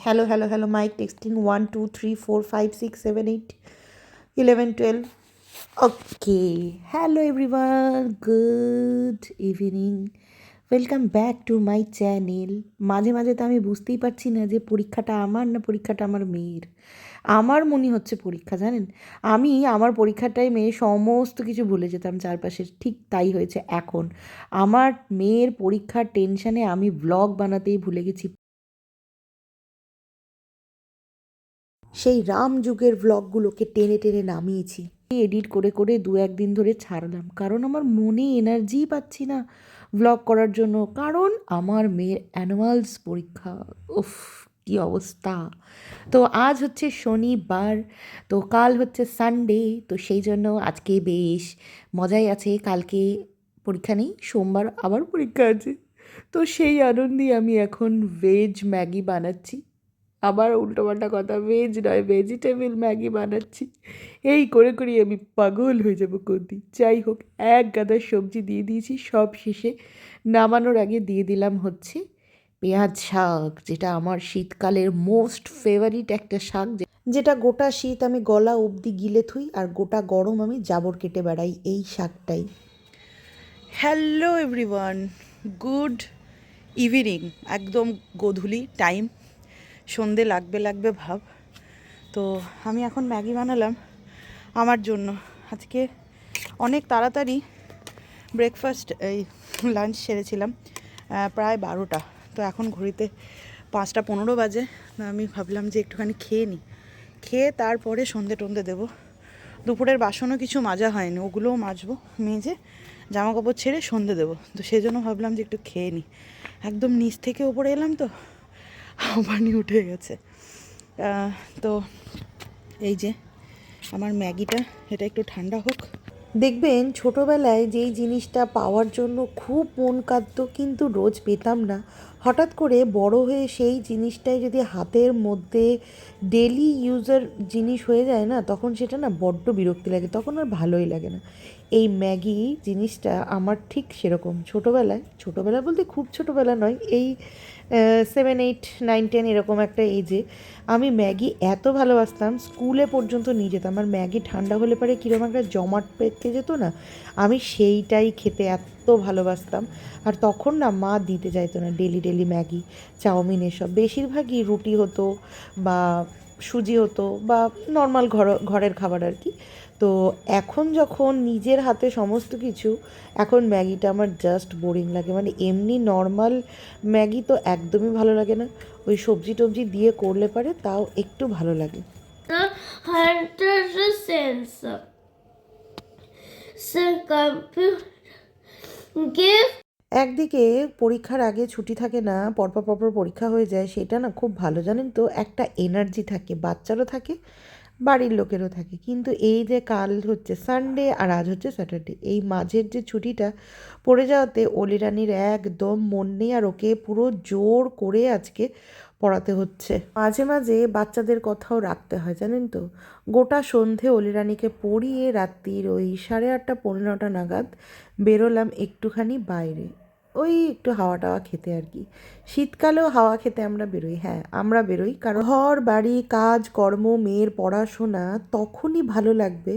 Hello, hello, hello. Mic testing 1, 2, 3, 4, 5, 6, 7, 8, 11, 12. Okay. Hello, everyone. Good evening. Welcome back to my channel. মাঝে মাঝে তো আমি বুঝতেই পারছি না যে পরীক্ষাটা আমার না পরীক্ষাটা আমার মেয়ের। আমার মনে হচ্ছে পরীক্ষা, জানেন, আমি আমার পরীক্ষার টাইমে সমস্ত কিছু ভুলে যেতাম চারপাশের, ঠিক তাই হয়েছে এখন। আমার মেয়ের পরীক্ষার টেনশানে আমি ব্লগ বানাতেই ভুলে গেছি। সেই রাম যুগের ভ্লগগুলোকে টেনে টেনে নামিয়েছি, এডিট করে করে দু একদিন ধরে ছাড়লাম, কারণ আমার মনে এনার্জিই পাচ্ছি না ভ্লগ করার জন্য, কারণ আমার মেয়ের অ্যানুয়ালস পরীক্ষা। উফ, কি অবস্থা। তো আজ হচ্ছে শনিবার, তো কাল হচ্ছে সানডে, তো সেই জন্য আজকে বেশ মজাই আছে। কালকে পরীক্ষা নেই, সোমবার আবার পরীক্ষা আছে, তো সেই আনন্দেই আমি এখন ভেজ ম্যাগি বানাচ্ছি। আবার উল্টোপাল্টা কথা, ভেজ নয় ভেজিটেবল ম্যাগি বানাচ্ছি। এই করে করেই আমি পাগল হয়ে যাবো কোনদিন। যাই হোক, এক গাদা সবজি দিয়ে দিয়েছি, সব শেষে নামানোর আগে দিয়ে দিলাম হচ্ছে পেঁয়াজ শাক, যেটা আমার শীতকালের মোস্ট ফেভারিট একটা শাক, যেটা গোটা শীত আমি গলা অবধি গিলে থুই আর গোটা গরম আমি জাবর কেটে বেড়াই এই শাকটাই। Hello everyone, good evening. একদম গোধূলি টাইম, সন্ধে লাগবে লাগবে ভাব। তো আমি এখন ম্যাগি বানালাম আমার জন্য। আজকে অনেক তাড়াতাড়ি ব্রেকফাস্ট এই লাঞ্চ সেরেছিলাম, প্রায় 12টা। তো এখন ঘড়িতে 5টা 15 বাজে। আমি ভাবলাম যে একটুখানি খেয়ে নিই, খেয়ে তারপরে সন্ধে টন্ধে দেবো। দুপুরের বাসনও কিছু মাজা হয়নি, ওগুলোও মাজবো, মেজে জামা কাপড় ছেড়ে সন্ধে দেবো। তো সেই জন্য ভাবলাম যে একটু খেয়ে নিই। একদম নিচ থেকে ওপরে এলাম তো পানি উঠে গেছে। তো এই যে আমার ম্যাগিটা, এটা একটু ঠান্ডা হোক। দেখবেন ছোটোবেলায় যেই জিনিসটা পাওয়ার জন্য খুব মন কাঁদতো কিন্তু রোজ পেতাম না, হঠাৎ করে বড় হয়ে সেই জিনিসটাই যদি হাতের মধ্যে ডেলি ইউজার জিনিস হয়ে যায় না, তখন সেটা না বড্ড বিরক্তি লাগে, তখন আর ভালোই লাগে না। এই ম্যাগি জিনিসটা আমার ঠিক সেরকম। ছোটোবেলা বলতে খুব ছোটোবেলা নয়, এই 7, 8, 9, 10 এরকম একটা এজে আমি ম্যাগি এত ভালোবাসতাম, স্কুলে পর্যন্ত নিয়ে যেতাম। আর ম্যাগি ঠান্ডা হলে পরে কীরকম একটা জমাট পেকে যেত না, আমি সেইটাই খেতে এত ভালোবাসতাম। আর তখন না মা দিতে চাইতো না ডেলি ডেলি ম্যাগি, চাউমিন এসব, বেশিরভাগই রুটি হতো বা সুজি হতো বা নর্মাল ঘরের খাবার আর কি। তো এখন যখন নিজের হাতে সমস্ত কিছু, এখন ম্যাগিটা আমার জাস্ট বোরিং লাগে। মানে এমনি নর্মাল ম্যাগি তো একদমই ভালো লাগে না, ওই সবজি টবজি দিয়ে করলে পারে তাও একটু ভালো লাগে। 100 cents. So give. একদিকে পরীক্ষার আগে ছুটি থাকে না, পরপর পরীক্ষা হয়ে যায়, সেটা না খুব ভালো, জানেন তো, একটা এনার্জি থাকে, বাচ্চারও থাকে বাড়ির লোকেরও থাকে। কিন্তু এই যে কাল হচ্ছে সানডে আর আজ হচ্ছে স্যাটারডে, এই মাঝের যে ছুটিটা পড়ে যাওয়াতে অলিরানির একদম মন নেই, আর ওকে পুরো জোর করে আজকে পড়াতে হচ্ছে। মাঝে মাঝে বাচ্চাদের কথাও রাখতে হয়, জানেন তো। গোটা সন্ধে অলিরানিকে পড়িয়ে রাত্রির ওই 8:30 9টা নাগাদ বেরোলাম একটুখানি বাইরে, ওই একটু হাওয়া টাওয়া খেতে আর কি। শীতকালেও হাওয়া খেতে আমরা বেরোই, হ্যাঁ আমরা বেরোই, কারণ ঘর বাড়ি কাজ কর্ম মেয়ের পড়াশোনা তখনই ভালো লাগবে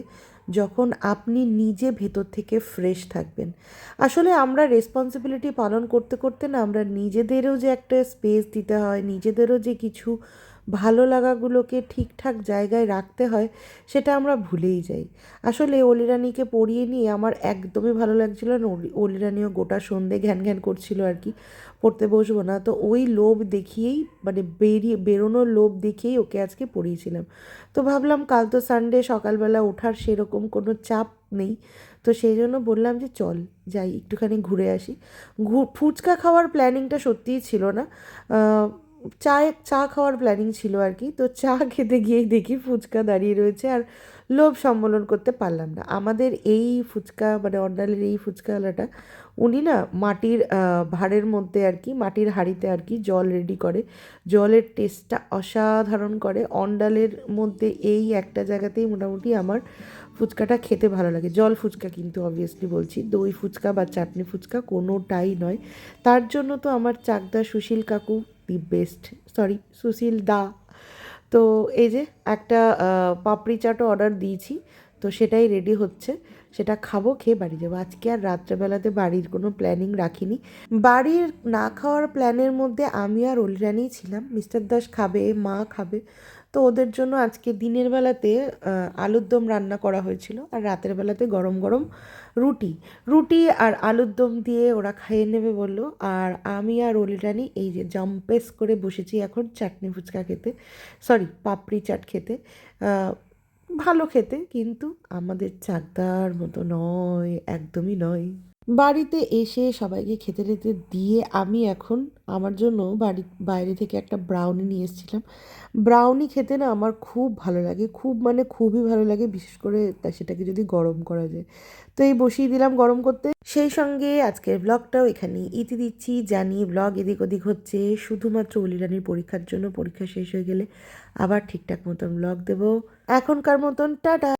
যখন আপনি নিজে ভেতর থেকে ফ্রেশ থাকবেন। আসলে আমরা রেসপন্সিবিলিটি পালন করতে করতে না, আমরা নিজেদেরও যে একটা স্পেস দিতে হয়, নিজেদেরও যে কিছু ভালো লাগাগুলোকে ঠিকঠাক জায়গায় রাখতে হয়, সেটা আমরা ভুলেই যাই। আসলে অলিরানিকে পড়িয়ে নিয়ে আমার একদমই ভালো লাগছিল না, অলিরানিও গোটা সন্ধে ঘ্যান ঘ্যান করছিল আর কি, পড়তে বসবো না। তো ওই লোভ দেখিয়েই, মানে বেরোনোর লোভ দেখিয়েই ওকে আজকে পড়িয়েছিলাম। তো ভাবলাম কাল তো সানডে, সকালবেলা ওঠার সেরকম কোনো চাপ নেই, তো সেই জন্য বললাম যে চল যাই একটুখানি ঘুরে আসি। ফুচকা খাওয়ার প্ল্যানিংটা সত্যিই ছিল না, চা খাওয়ার প্ল্যানিং ছিল আর কি। তো চা খেতে গিয়েই দেখি ফুচকা দাঁড়িয়ে রয়েছে, আর লোভ সম্বলন করতে পারলাম না। আমাদের এই ফুচকা মানে অন্ডালের এই ফুচকাওয়ালাটা, উনি না মাটির ভাঁড়ের মধ্যে আর কি, মাটির হাঁড়িতে আর কি জল রেডি করে, জলের টেস্টটা অসাধারণ করে। অন্ডালের মধ্যে এই একটা জায়গাতেই মোটামুটি আমার ফুচকাটা খেতে ভালো লাগে, জল ফুচকা কিন্তু অবভিয়াসলি বলছি, দই ফুচকা বা চাটনি ফুচকা কোনোটাই নয়। তার জন্য তো আমার চাকদা সুশীল কাকু দি বেস্ট, সরি সুশীল দা। তো এই যে একটা পাপড়ি চাটও অর্ডার দিয়েছি, তো সেটাই রেডি হচ্ছে, সেটা খাবো, খেয়ে বাড়ি যাবো। আজকে আর রাত্রেবেলাতে বাড়ির কোনো প্ল্যানিং রাখিনি। বাড়ির না খাওয়ার প্ল্যানের মধ্যে আমি আর অলিরানিই ছিলাম। মিস্টার দাস খাবে, মা খাবে, তো ওদের জন্য আজকে দিনের বেলাতে আলুর দম রান্না করা হয়েছিল, আর রাতের বেলাতে গরম গরম রুটি রুটি আর আলুর দম দিয়ে ওরা খাইয়ে নেবে বললো। আর আমি আর অলিরানি এই যে জাম্পেস করে বসেছি এখন চাটনি ফুচকা খেতে, সরি পাপড়ি চাট খেতে। ভালো খেতে, কিন্তু আমাদের চাকদার মতো নয়, একদমই নয়। বাড়িতে এসে সবাইকে খেতে টেতে দিয়ে আমি এখন আমার জন্য বাইরে থেকে একটা ব্রাউনি নিয়ে এসেছিলাম। ব্রাউনি খেতে না আমার খুব ভালো লাগে, খুব মানে খুবই ভালো লাগে, বিশেষ করে সেটাকে যদি গরম করা যায়। তো এই বসিয়ে দিলাম গরম করতে। সেই সঙ্গে আজকের ব্লগটাও এখানেই ইতি দিচ্ছি। জানি ব্লগ এদিক ওদিক হচ্ছে, শুধুমাত্র অলিরানির পরীক্ষার জন্য। পরীক্ষা শেষ হয়ে গেলে আবার ঠিকঠাক মতন ব্লগ দেবো। এখনকার মতন টাটা।